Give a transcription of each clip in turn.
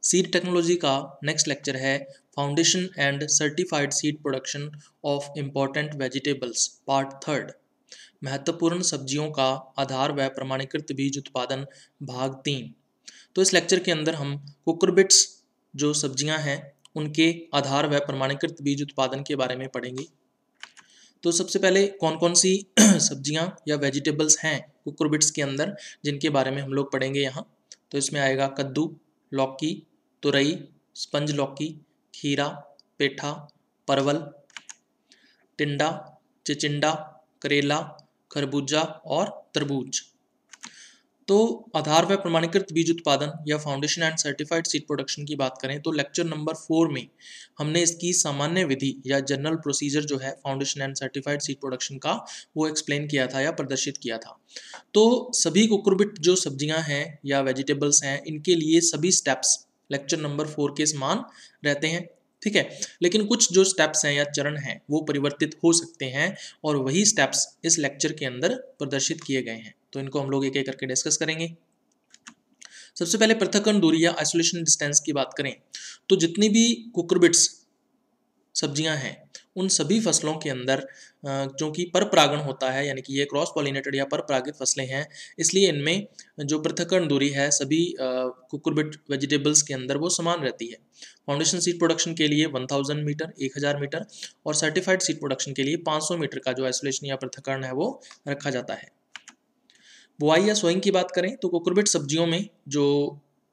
Seed technology का next lecture है foundation and certified seed production of important vegetables part third. महत्वपूर्ण सब्जियों का आधार व प्रमाणीकृत बीज उत्पादन भाग 3। तो इस लेक्चर के अंदर हम कुकुरबिट्स जो सब्जियां हैं उनके आधार व प्रमाणीकृत बीज उत्पादन के बारे में पढ़ेंगे। तो सबसे पहले कौन कौन सी सब्जियां या वेजिटेबल्स हैं कुकुरबिट्स के अंदर जिनके बारे में हम लोग पढ़ेंगे यहाँ। तो इसमें आएगा कद्दू, लौकी, तुरई, स्पंज लौकी, खीरा, पेठा, परवल, टिंडा, चिचिंडा, करेला, खरबूजा और तरबूज। तो आधार व प्रमाणीकृत बीज उत्पादन या foundation and certified seed production की बात करें तो लेक्चर नंबर 4 में हमने इसकी सामान्य विधि या जनरल प्रोसीजर जो है foundation and certified seed production का वो एक्सप्लेन किया था या प्रदर्शित किया था। तो सभी कुकुरबिट जो सब्जियां हैं या वेजिटेबल्स हैं इनके लिए सभी स्टेप्स लेक्चर नंबर 4 के समान रहते हैं, ठीक है। लेकिन कुछ जो स्टेप्स हैं या चरण हैं वो परिवर्तित हो सकते हैं और वही स्टेप्स इस लेक्चर के अंदर प्रदर्शित किए गए हैं। तो इनको हम लोग एक एक करके डिस्कस करेंगे। सबसे पहले पृथक्करण दूरी या आइसोलेशन डिस्टेंस की बात करें तो जितनी भी कुकुरबिट्स सब्जियां हैं उन सभी फसलों के अंदर जो कि पर परागण होता है, यानी कि ये क्रॉस पॉलिनेटेड या पर परागित फसलें हैं, इसलिए इनमें जो पृथक्करण दूरी है सभी कुकुरबिट वेजिटेबल्स के अंदर वो समान रहती है। फाउंडेशन सीड प्रोडक्शन के लिए 1000 मीटर 1000 मीटर और सर्टिफाइड सीड प्रोडक्शन के लिए 500 मीटर का जो आइसोलेशन या पृथक्करण है वो रखा जाता है। बुआई या सोइंग की बात करें तो कुकुरबिट सब्जियों में जो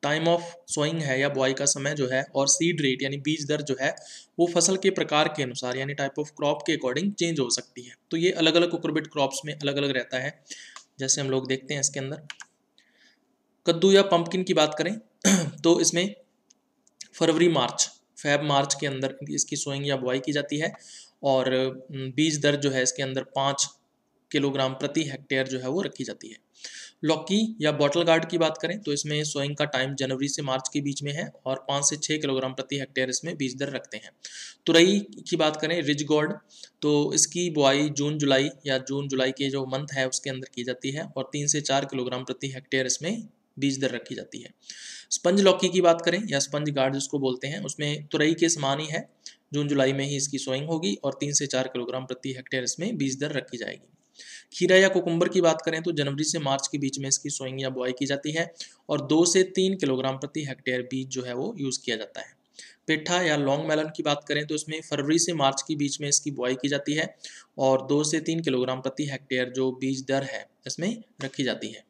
टाइम ऑफ सोइंग है या बुआई का समय जो है और सीड रेट यानी बीज दर जो है वो फसल के प्रकार के अनुसार यानी टाइप ऑफ क्रॉप के अकॉर्डिंग चेंज हो सकती है। तो ये अलग अलग कुकुरबिट क्रॉप्स में अलग अलग रहता है, जैसे हम लोग देखते हैं इसके अंदर। कद्दू या पंपकिन की बात करें तो इसमें फरवरी मार्च फेब मार्च के अंदर इसकी सोइंग या बुआई की जाती है और बीज दर जो है इसके अंदर 5 किलोग्राम प्रति हेक्टेयर जो है वो रखी जाती है। लौकी या बॉटल गार्ड की बात करें तो इसमें सोइंग का टाइम जनवरी से मार्च के बीच में है और 5 से 6 किलोग्राम प्रति हेक्टेयर इसमें बीज दर रखते हैं। तुरई की बात करें रिज गोर्ड तो इसकी बुआई जून जुलाई या जून जुलाई के जो मंथ है उसके अंदर की जाती है और 3 से 4 किलोग्राम प्रति हेक्टेयर इसमें बीज दर रखी जाती है। स्पंज लौकी की बात करें या स्पंज गार्ड जिसको बोलते हैं उसमें तुरई के समान ही है, जून जुलाई में ही इसकी सोइंग होगी और 3 से 4 किलोग्राम प्रति हेक्टेयर इसमें बीज दर रखी जाएगी। खीरा या कुकुम्बर की बात करें तो जनवरी से मार्च के बीच में इसकी सोइंग या बुआई की जाती है और 2 से 3 किलोग्राम प्रति हेक्टेयर बीज जो है वो यूज़ किया जाता है। पेठा या लॉन्ग मेलन की बात करें तो इसमें फरवरी से मार्च के बीच में इसकी बुआई की जाती है और 2 से 3 किलोग्राम प्रति हेक्टेयर जो बीज दर है इसमें रखी जाती है।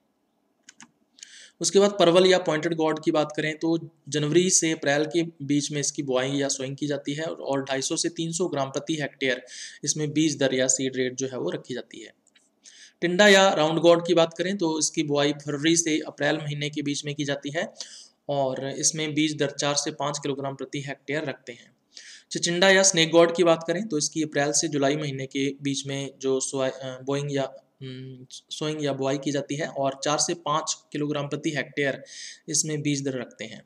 उसके बाद परवल या पॉइंटेड गॉड की बात करें तो जनवरी से अप्रैल के बीच में इसकी बुआई या सोइंग की जाती है और 250 से 300 ग्राम प्रति हेक्टेयर इसमें बीज दर या सीड रेट जो है वो रखी जाती है। टिंडा या राउंड गॉड की बात करें तो इसकी बुआई फरवरी से अप्रैल महीने के बीच में की जाती है और इसमें बीज दर 4 से 5 किलोग्राम प्रति हेक्टेयर रखते हैं। चिचिंडा या स्नेक गॉड की बात करें तो इसकी अप्रैल से जुलाई महीने के बीच में जो बोइंग या सोइंग या बुआई की जाती है और 4 से 5 किलोग्राम प्रति हेक्टेयर इसमें बीज दर रखते हैं।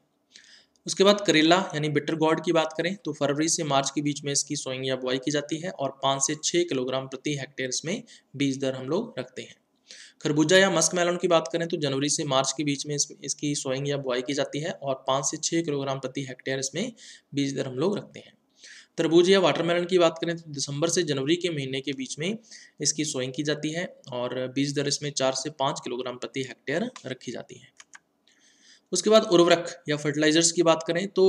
उसके बाद करेला यानी बिटर गॉड की बात करें तो फरवरी से मार्च के बीच में इसकी सोइंग या बुआई की जाती है और 5 से 6 किलोग्राम प्रति हेक्टेयर इसमें बीज दर हम लोग रखते हैं। खरबूजा या मस्क मेलन की बात करें तो जनवरी से मार्च के बीच में इसकी सोइंग या बुआई की जाती है और 5 से 6 किलोग्राम प्रति हेक्टेयर इसमें बीज दर हम लोग रखते हैं। तरबूज या वाटरमेलन की बात करें तो दिसंबर से जनवरी के महीने के बीच में इसकी सोइंग की जाती है और बीज दर इसमें 4 से 5 किलोग्राम प्रति हेक्टेयर रखी जाती है। उसके बाद उर्वरक या फर्टिलाइजर्स की बात करें तो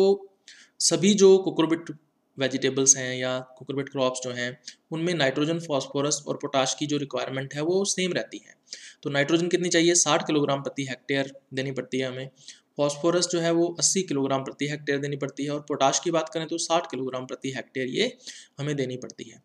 सभी जो कुकुरबिट वेजिटेबल्स हैं या कुकुरबिट क्रॉप्स जो हैं उनमें नाइट्रोजन, फास्फोरस और पोटाश की जो रिक्वायरमेंट है वो सेम रहती है। तो नाइट्रोजन कितनी चाहिए, 60 किलोग्राम प्रति हेक्टेयर देनी पड़ती है हमें। फास्फोरस जो है वो 80 किलोग्राम प्रति हेक्टेयर देनी पड़ती है और पोटाश की बात करें तो 60 किलोग्राम प्रति हेक्टेयर ये हमें देनी पड़ती है।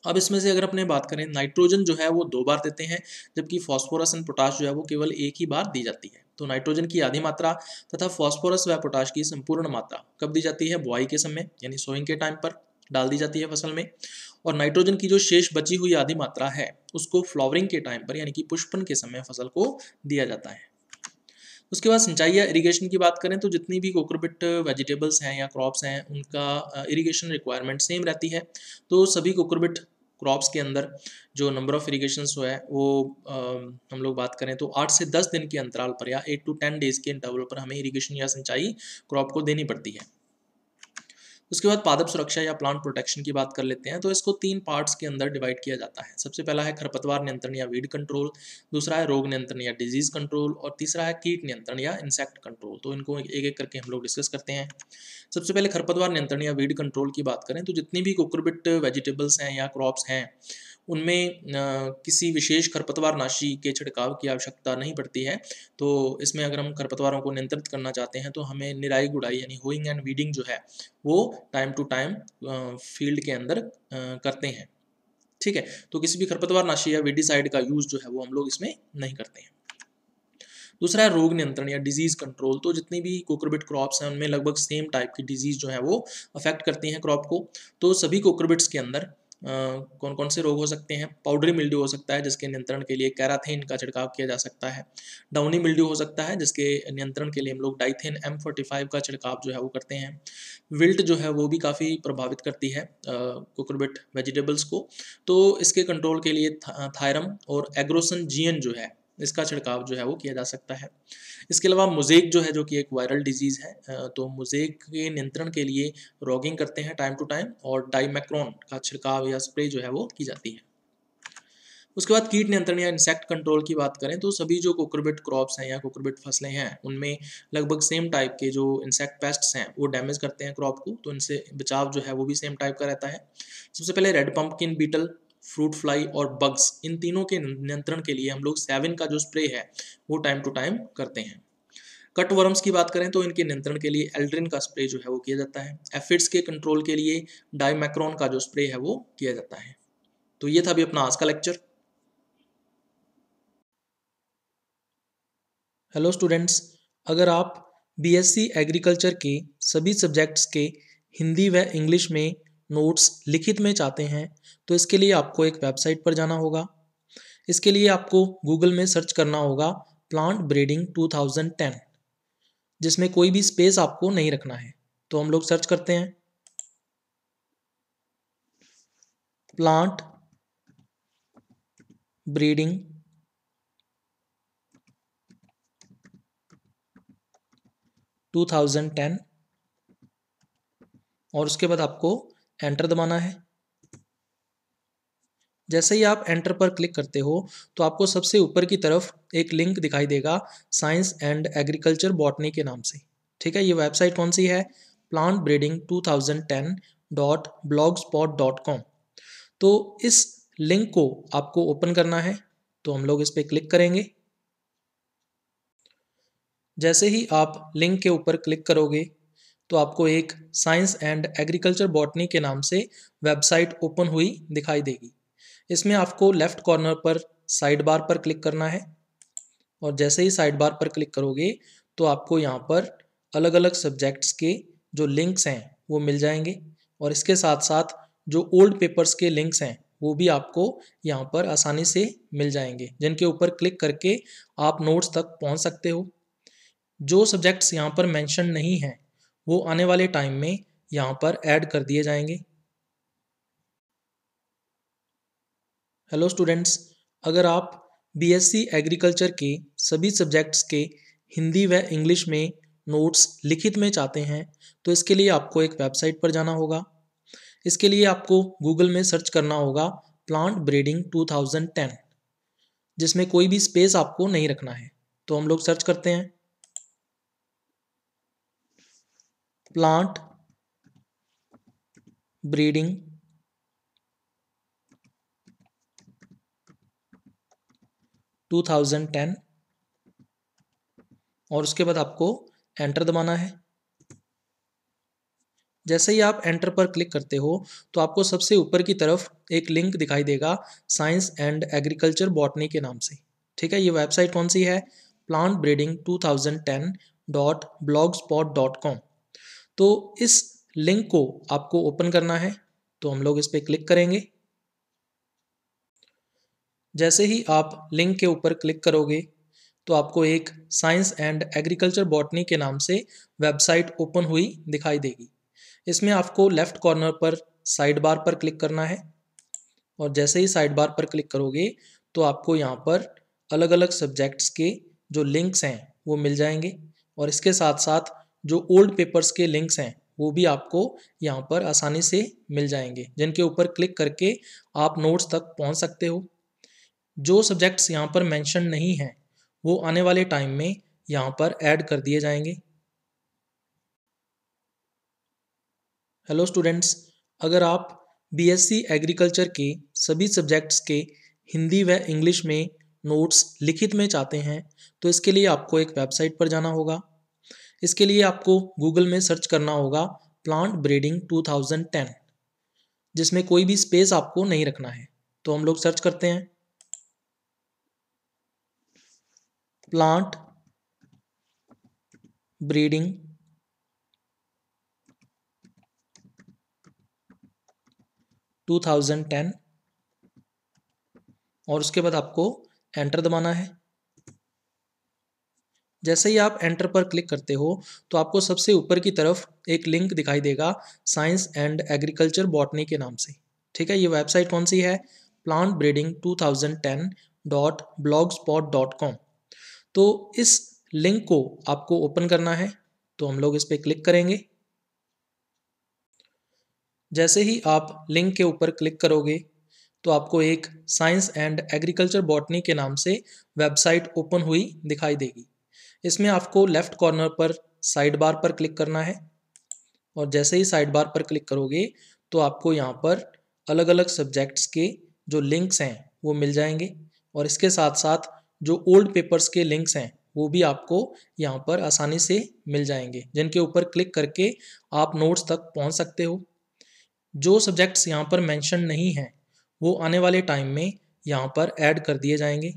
अब इसमें से अगर अपने बात करें नाइट्रोजन जो है वो 2 बार देते हैं जबकि फास्फोरस एंड पोटाश जो है वो केवल एक ही बार दी जाती है। तो नाइट्रोजन की आधी मात्रा तथा फास्फोरस व पोटाश की संपूर्ण मात्रा कब दी जाती है, बुआई के समय यानी सोइंग के टाइम पर डाल दी जाती है फसल में और नाइट्रोजन की जो शेष बची हुई आधी मात्रा है उसको फ्लावरिंग के टाइम पर यानी कि पुष्पन के समय फसल को दिया जाता है। उसके बाद सिंचाई या इरिगेशन की बात करें तो जितनी भी कुकुरबिट वेजिटेबल्स हैं या क्रॉप्स हैं उनका इरिगेशन रिक्वायरमेंट सेम रहती है। तो सभी कुकुरबिट क्रॉप्स के अंदर जो नंबर ऑफ इरीगेशंस है वो हम लोग बात करें तो 8 से 10 दिन के अंतराल पर या 8 to 10 डेज के इंटरवल पर हमें इरीगेशन या सिंचाई क्रॉप को देनी पड़ती है। उसके बाद पादप सुरक्षा या प्लांट प्रोटेक्शन की बात कर लेते हैं। तो इसको 3 पार्ट्स के अंदर डिवाइड किया जाता है। सबसे पहला है खरपतवार नियंत्रण या वीड कंट्रोल, दूसरा है रोग नियंत्रण या डिजीज कंट्रोल और तीसरा है कीट नियंत्रण या इंसेक्ट कंट्रोल। तो इनको एक एक करके हम लोग डिस्कस करते हैं। सबसे पहले खरपतवार नियंत्रण या वीड कंट्रोल की बात करें तो जितनी भी कुकुरबिट वेजिटेबल्स हैं या क्रॉप्स हैं उनमें किसी विशेष खरपतवार नाशी के छिड़काव की आवश्यकता नहीं पड़ती है। तो इसमें अगर हम खरपतवारों को नियंत्रित करना चाहते हैं तो हमें निराई गुड़ाई यानी होइंग एंड वीडिंग जो है वो टाइम टू टाइम फील्ड के अंदर करते हैं। ठीक है, तो किसी भी खरपतवार नाशी या वीडिसाइड का यूज जो है वो हम लोग इसमें नहीं करते हैं। दूसरा है रोग नियंत्रण या डिजीज कंट्रोल। तो जितनी भी कोकोरबिट क्रॉप्स हैं उनमें लगभग सेम टाइप की डिजीज जो है वो अफेक्ट करती हैं क्रॉप को। तो सभी कोकोरबिट्स के अंदर कौन कौन से रोग हो सकते हैं? पाउडरी मिल्ड्यू हो सकता है जिसके नियंत्रण के लिए कैराथेन का छिड़काव किया जा सकता है। डाउनी मिल्ड्यू हो सकता है जिसके नियंत्रण के लिए हम लोग डाइथेन M45 का छिड़काव जो है वो करते हैं। विल्ट जो है वो भी काफ़ी प्रभावित करती है कोकोरबिट वेजिटेबल्स को। तो इसके कंट्रोल के लिए थायरम और एग्रोसन जीएन जो है इसका छिड़काव जो है वो किया जा सकता है। इसके अलावा मोज़ेक जो है जो कि एक वायरल डिजीज़ है, तो मोज़ेक के नियंत्रण के लिए रॉगिंग करते हैं टाइम टू टाइम और डाइमैक्रोन का छिड़काव या स्प्रे जो है वो की जाती है। उसके बाद कीट नियंत्रण या इंसेक्ट कंट्रोल की बात करें तो सभी जो कोकोरबिट क्रॉप्स हैं या कोकोरबिट फसलें हैं उनमें लगभग सेम टाइप के जो इंसेक्ट पेस्ट्स हैं वो डैमेज करते हैं क्रॉप को। तो इनसे बचाव जो है वो भी सेम टाइप का रहता है। सबसे पहले red pumpkin beetle, fruit fly और बग्स, इन तीनों के नियंत्रण के लिए हम लोग सेवन का जो स्प्रे है वो टाइम टू टाइम करते हैं। कट वर्म्स की बात करें तो इनके नियंत्रण के लिए एल्ड्रिन का स्प्रे जो है वो किया जाता है। एफिड्स के कंट्रोल के लिए डाइमैक्रोन का जो स्प्रे है वो किया जाता है। तो ये था अभी अपना आज का लेक्चर। हेलो स्टूडेंट्स, अगर आप बीएससी एग्रीकल्चर के सभी सब्जेक्ट्स के हिंदी व इंग्लिश में नोट्स लिखित में चाहते हैं तो इसके लिए आपको एक वेबसाइट पर जाना होगा। इसके लिए आपको गूगल में सर्च करना होगा प्लांट ब्रीडिंग 2010, जिसमें कोई भी स्पेस आपको नहीं रखना है। तो हम लोग सर्च करते हैं प्लांट ब्रीडिंग 2010 और उसके बाद आपको एंटर दबाना है। जैसे ही आप एंटर पर क्लिक करते हो तो आपको सबसे ऊपर की तरफ एक लिंक दिखाई देगा साइंस एंड एग्रीकल्चर बॉटनी के नाम से। ठीक है, ये वेबसाइट कौन सी है? plantbreeding2010.blogspot.com। तो इस लिंक को आपको ओपन करना है, तो हम लोग इस पर क्लिक करेंगे। जैसे ही आप लिंक के ऊपर क्लिक करोगे तो आपको एक साइंस एंड एग्रीकल्चर बॉटनी के नाम से वेबसाइट ओपन हुई दिखाई देगी। इसमें आपको लेफ्ट कॉर्नर पर साइड बार पर क्लिक करना है और जैसे ही साइड बार पर क्लिक करोगे तो आपको यहाँ पर अलग अलग सब्जेक्ट्स के जो लिंक्स हैं वो मिल जाएंगे और इसके साथ साथ जो ओल्ड पेपर्स के लिंक्स हैं वो भी आपको यहाँ पर आसानी से मिल जाएंगे, जिनके ऊपर क्लिक करके आप नोट्स तक पहुँच सकते हो। जो सब्जेक्ट्स यहाँ पर मेंशन नहीं हैं वो आने वाले टाइम में यहाँ पर ऐड कर दिए जाएंगे। हेलो स्टूडेंट्स, अगर आप बीएससी एग्रीकल्चर के सभी सब्जेक्ट्स के हिंदी व इंग्लिश में नोट्स लिखित में चाहते हैं तो इसके लिए आपको एक वेबसाइट पर जाना होगा। इसके लिए आपको गूगल में सर्च करना होगा प्लांट ब्रीडिंग 2010, जिसमें कोई भी स्पेस आपको नहीं रखना है। तो हम लोग सर्च करते हैं प्लांट ब्रीडिंग 2010 और उसके बाद आपको एंटर दबाना है। जैसे ही आप एंटर पर क्लिक करते हो तो आपको सबसे ऊपर की तरफ एक लिंक दिखाई देगा साइंस एंड एग्रीकल्चर बॉटनी के नाम से। ठीक है, ये वेबसाइट कौन सी है? plantbreeding2010.blogspot.com। तो इस लिंक को आपको ओपन करना है, तो हम लोग इस पर क्लिक करेंगे। जैसे ही आप लिंक के ऊपर क्लिक करोगे तो आपको एक साइंस एंड एग्रीकल्चर बॉटनी के नाम से वेबसाइट ओपन हुई दिखाई देगी। इसमें आपको लेफ्ट कॉर्नर पर साइड बार पर क्लिक करना है और जैसे ही साइड बार पर क्लिक करोगे तो आपको यहाँ पर अलग अलग सब्जेक्ट्स के जो लिंक्स हैं वो मिल जाएंगे, और इसके साथ साथ जो ओल्ड पेपर्स के लिंक्स हैं वो भी आपको यहाँ पर आसानी से मिल जाएंगे, जिनके ऊपर क्लिक करके आप नोट्स तक पहुँच सकते हो। जो सब्जेक्ट्स यहाँ पर मेंशन नहीं हैं वो आने वाले टाइम में यहाँ पर ऐड कर दिए जाएंगे। हेलो स्टूडेंट्स, अगर आप बीएससी एग्रीकल्चर के सभी सब्जेक्ट्स के हिंदी व इंग्लिश में नोट्स लिखित में चाहते हैं तो इसके लिए आपको एक वेबसाइट पर जाना होगा। इसके लिए आपको गूगल में सर्च करना होगा प्लांट ब्रीडिंग 2010, जिसमें कोई भी स्पेस आपको नहीं रखना है। तो हम लोग सर्च करते हैं प्लांट ब्रीडिंग 2010 और उसके बाद आपको एंटर दबाना है। जैसे ही आप एंटर पर क्लिक करते हो तो आपको सबसे ऊपर की तरफ एक लिंक दिखाई देगा साइंस एंड एग्रीकल्चर बॉटनी के नाम से। ठीक है, ये वेबसाइट कौन सी है? plantbreeding2010.blogspot.com। तो इस लिंक को आपको ओपन करना है, तो हम लोग इस पर क्लिक करेंगे। जैसे ही आप लिंक के ऊपर क्लिक करोगे तो आपको एक साइंस एंड एग्रीकल्चर बॉटनी के नाम से वेबसाइट ओपन हुई दिखाई देगी। इसमें आपको लेफ्ट कॉर्नर पर साइड बार पर क्लिक करना है, और जैसे ही साइड बार पर क्लिक करोगे तो आपको यहाँ पर अलग अलग सब्जेक्ट्स के जो लिंक्स हैं वो मिल जाएंगे, और इसके साथ साथ जो ओल्ड पेपर्स के लिंक्स हैं वो भी आपको यहाँ पर आसानी से मिल जाएंगे, जिनके ऊपर क्लिक करके आप नोट्स तक पहुँच सकते हो। जो सब्जेक्ट्स यहाँ पर मेंशन नहीं हैं वो आने वाले टाइम में यहाँ पर ऐड कर दिए जाएंगे।